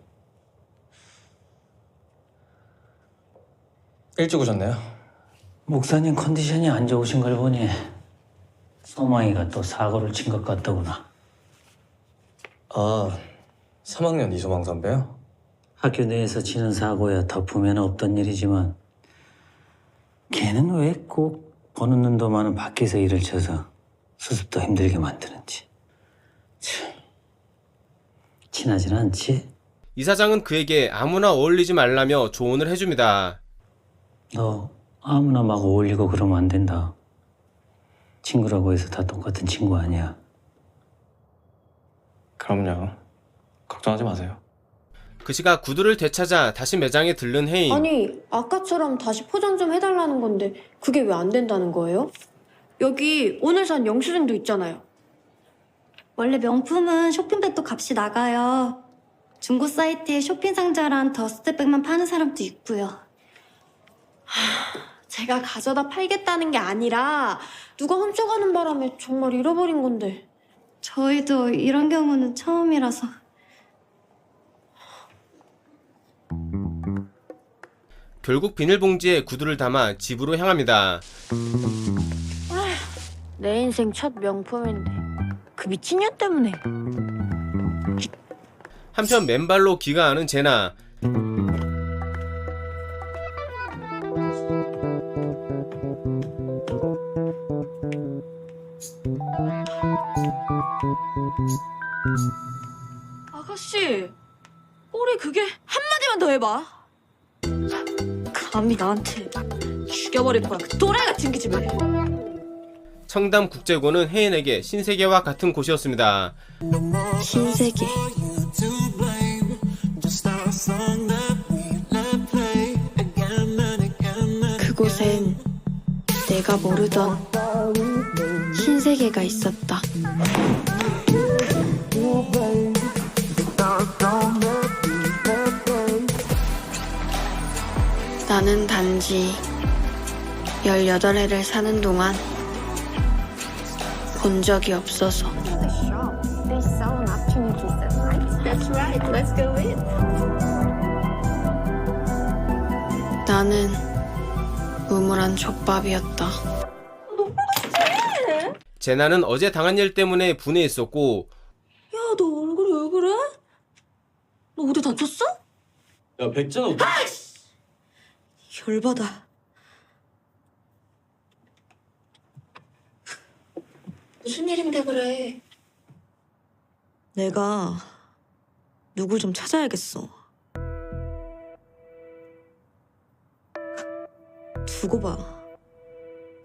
일찍 오셨네요. 목사님 컨디션이 안 좋으신 걸 보니 소망이가 또 사고를 친 것 같더구나. 아, 3학년 이소망 선배요? 학교 내에서 치는 사고야 덮으면 없던 일이지만 걔는 왜 꼭 보는 눈도 많은 밖에서 일을 쳐서 수습도 힘들게 만드는지. 참, 친하진 않지? 이사장은 그에게 아무나 어울리지 말라며 조언을 해줍니다. 너 아무나 막 어울리고 그러면 안 된다. 친구라고 해서 다 똑같은 친구 아니야. 그럼요. 걱정하지 마세요. 그 시각 구두를 되찾아 다시 매장에 들른 혜인. 아니 아까처럼 다시 포장 좀 해달라는 건데 그게 왜 안 된다는 거예요? 여기 오늘 산 영수증도 있잖아요. 원래 명품은 쇼핑백도 값이 나가요. 중고 사이트에 쇼핑 상자랑 더스트백만 파는 사람도 있고요. 제가 가져다 팔겠다는 게 아니라 누가 훔쳐가는 바람에 정말 잃어버린 건데. 저희도 이런 경우는 처음이라서. 결국 비닐봉지에 구두를 담아 집으로 향합니다. 내 인생 첫 명품인데 그 미친년 때문에. 한편 맨발로 귀가하는 제나. 아가씨, 꼬리 그게 한마디만 더 해봐. 감히 나한테 죽여버릴 거야, 그 또라이 같은 기집애. 청담국제고는 혜인에게 신세계와 같은 곳이었습니다. 신세계. 그곳엔 내가 모르던 신세계가 있었다. 나는 단지 18해를 사는 동안 본 적이 없어서. That's right. Let's go in. 나는 우물한 족밥이었다. 제나는 어제 당한 일 때문에 분해했었고 야, 너 얼굴이 왜 그래? 너 어디 다쳤어? 야, 백제는 어떡... 열받아. 무슨 일인데 그래? 내가 누굴 좀 찾아야겠어. 두고 봐.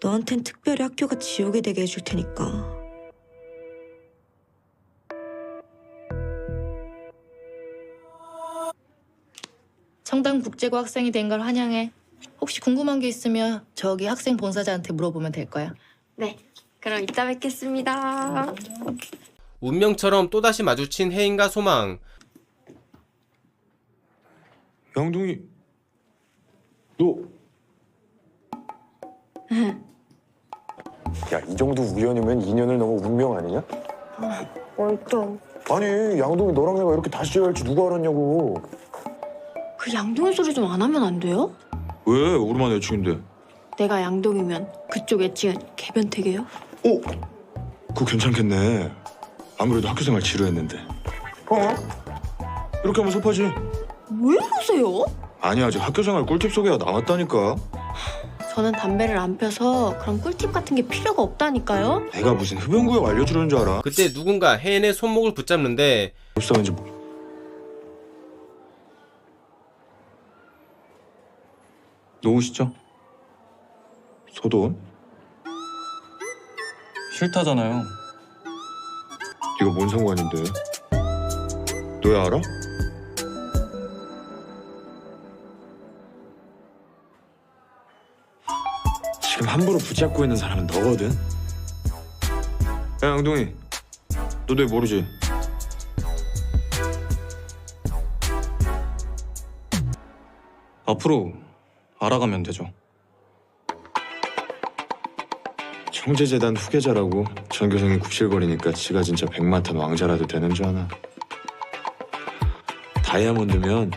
너한텐 특별히 학교가 지옥이 되게 해줄 테니까. 청담 국제고 학생이 된 걸 환영해. 혹시 궁금한 게 있으면 저기 학생 본사장한테 물어보면 될 거야. 네. 그럼 이따 뵙겠습니다. 운명처럼 또다시 마주친 혜인과 소망. 양동이 너 야, 이 정도 우연이면 인연을 넘어 운명 아니냐? 월동. 아니, 양동이 너랑 내가 이렇게 다시 져야 할지 누가 알았냐고. 그 양동이 소리 좀 안 하면 안 돼요? 왜? 우리만 애칭인데. 내가 양동이면 그쪽 애칭은 개변태게요? 그거 괜찮겠네. 아무래도 학교 생활 지루했는데. 이렇게 하면 섭하지. 왜 이러세요? 아니, 아직 학교 생활 꿀팁 소개가 남았다니까. 저는 담배를 안 펴서 그런 꿀팁 같은 게 필요가 없다니까요? 내가 무슨 흡연구역 알려주려는 줄 알아? 그때 누군가 혜인의 손목을 붙잡는데 흡사한지 놓으시죠. 소돈? 싫다잖아요. 이거 뭔 상관인데? 너야 알아? 지금 함부로 붙잡고 있는 사람은 너거든? 야, 양동이. 너 내 모르지? 앞으로 알아가면 되죠. 청제재단 후계자라고 전교생이 굽실거리니까 지가 진짜 100만 탄 왕자라도 되는 줄 아나. 다이아몬드면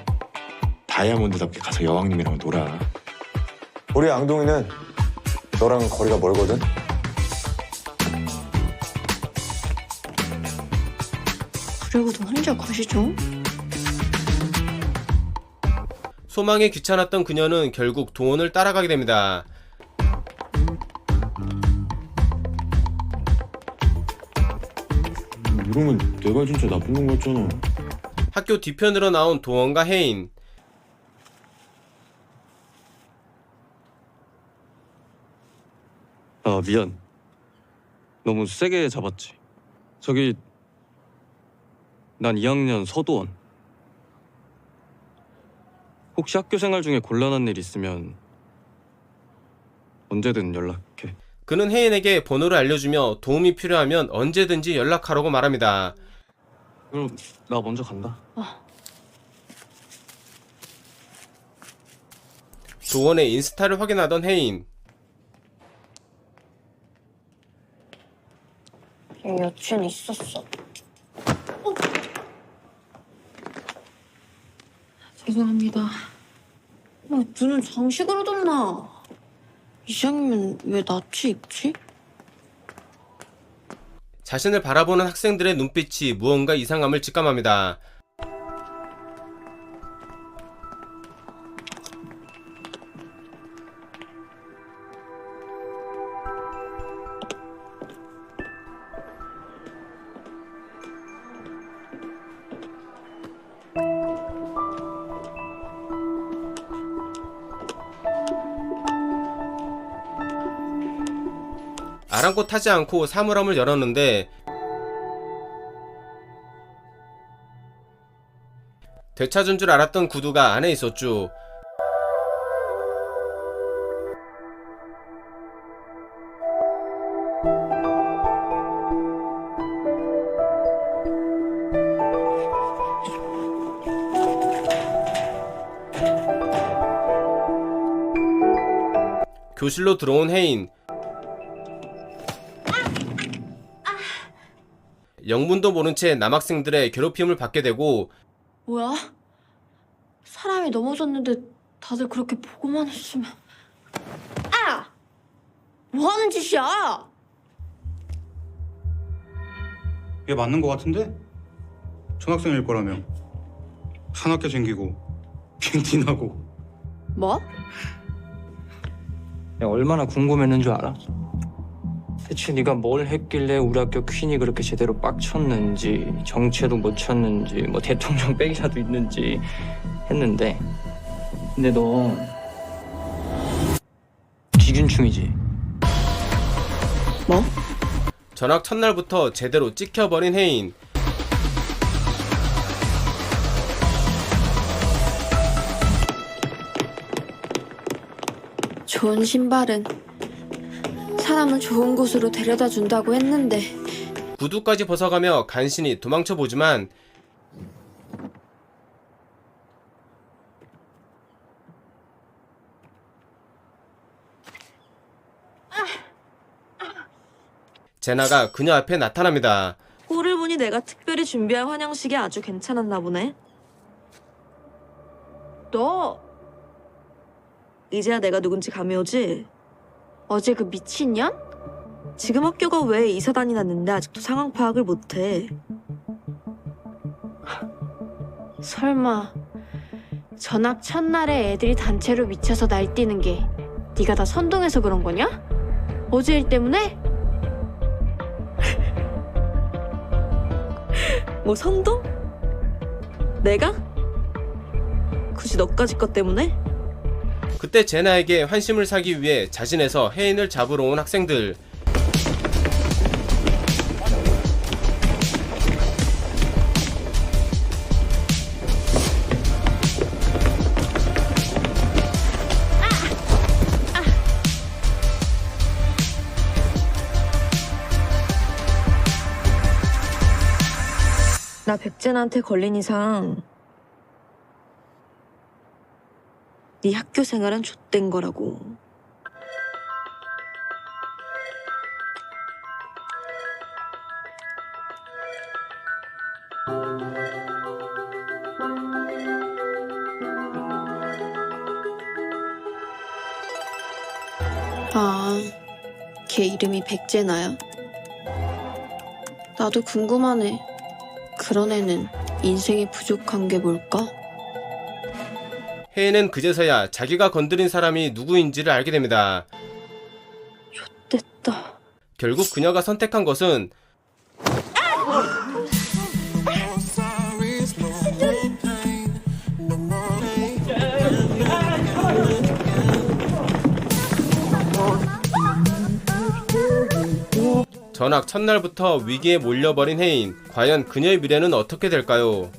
다이아몬드답게 가서 여왕님이랑 놀아. 우리 양동이는 너랑 거리가 멀거든? 그리고도 혼자 가시죠? 소망에 귀찮았던 그녀는 결국 도원을 따라가게 됩니다. 이러면 내가 진짜 나쁜 건 같잖아. 학교 뒤편으로 나온 도원과 혜인. 아, 미안. 너무 세게 잡았지. 저기 난 2학년 서도원. 혹시 학교 생활 중에 곤란한 일 있으면 언제든 연락해. 그는 혜인에게 번호를 알려주며 도움이 필요하면 언제든지 연락하라고 말합니다. 그럼 나 먼저 간다. 도원의 인스타를 확인하던 혜인. 여친 있었어. 죄송합니다. 눈은 장식으로 뒀나? 이장이면 왜 낯이 입지? 자신을 바라보는 학생들의 눈빛이 무언가 이상함을 직감합니다. 아랑곳하지 않고 사물함을 열었는데 되찾은 줄 알았던 구두가 안에 있었죠. 교실로 들어온 혜인. 영문도 모른 채 남학생들의 괴롭힘을 받게 되고 뭐야? 사람이 넘어졌는데 다들 그렇게 보고만 있으면. 아! 뭐 하는 짓이야? 얘 맞는 거 같은데? 전학생일 거라며. 산악회 생기고 비행기 나고. 뭐? 내가 얼마나 궁금했는 줄 알아? 대체 네가 뭘 했길래 우리 학교 퀸이 그렇게 제대로 빡쳤는지, 정체도 못 쳤는지, 뭐 대통령 빼기라도 있는지 했는데, 근데 너 기균충이지? 뭐? 전학 첫날부터 제대로 찍혀버린 혜인. 좋은 신발은 사람을 좋은 곳으로 데려다 준다고 했는데 구두까지 벗어가며 간신히 도망쳐보지만 제나가 그녀 앞에 나타납니다. 꼴을 보니 내가 특별히 준비한 환영식이 아주 괜찮았나 보네. 너 이제야 내가 누군지 감이 오지? 어제 그 미친년? 지금 학교가 왜 이사단이 났는데 아직도 상황 파악을 못해. 설마 전학 첫날에 애들이 단체로 미쳐서 날뛰는 게 네가 다 선동해서 그런 거냐? 어제 일 때문에? 뭐 선동? 내가? 굳이 너까지 것 때문에? 그때 제나에게 환심을 사기 위해 자진해서 혜인을 잡으러 온 학생들. 나 백제나한테 걸린 이상 네 학교 생활은 좆된 거라고. 아, 걔 이름이 백제나야? 나도 궁금하네. 그런 애는 인생에 부족한 게 뭘까? 혜인은 그제서야 자기가 건드린 사람이 누구인지를 알게 됩니다. 됐다. 결국 그녀가 선택한 것은 전학 첫날부터 위기에 몰려버린 혜인. 과연 그녀의 미래는 어떻게 될까요?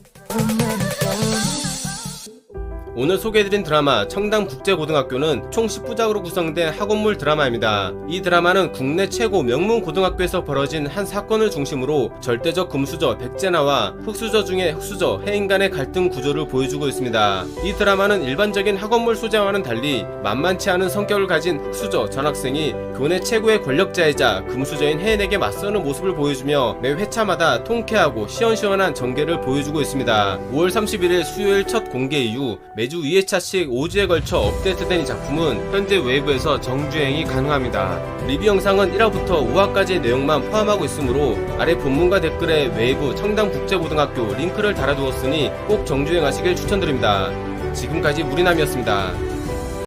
오늘 소개해드린 드라마 청담국제고등학교는 총 10부작으로 구성된 학원물 드라마입니다. 이 드라마는 국내 최고 명문 고등학교에서 벌어진 한 사건을 중심으로 절대적 금수저 백제나와 흑수저 중에 흑수저 혜인 간의 갈등 구조를 보여주고 있습니다. 이 드라마는 일반적인 학원물 소재와는 달리 만만치 않은 성격을 가진 흑수저 전학생이 교내 최고의 권력자이자 금수저인 혜인에게 맞서는 모습을 보여주며 매 회차마다 통쾌하고 시원시원한 전개를 보여주고 있습니다. 5월 31일 수요일 첫 공개 이후 매주 2회차씩 5주에 걸쳐 업데이트된 이 작품은 현재 웨이브에서 정주행이 가능합니다. 리뷰 영상은 1화부터 5화까지의 내용만 포함하고 있으므로 아래 본문과 댓글에 웨이브 청담국제고등학교 링크를 달아두었으니 꼭 정주행하시길 추천드립니다. 지금까지 무리남이었습니다.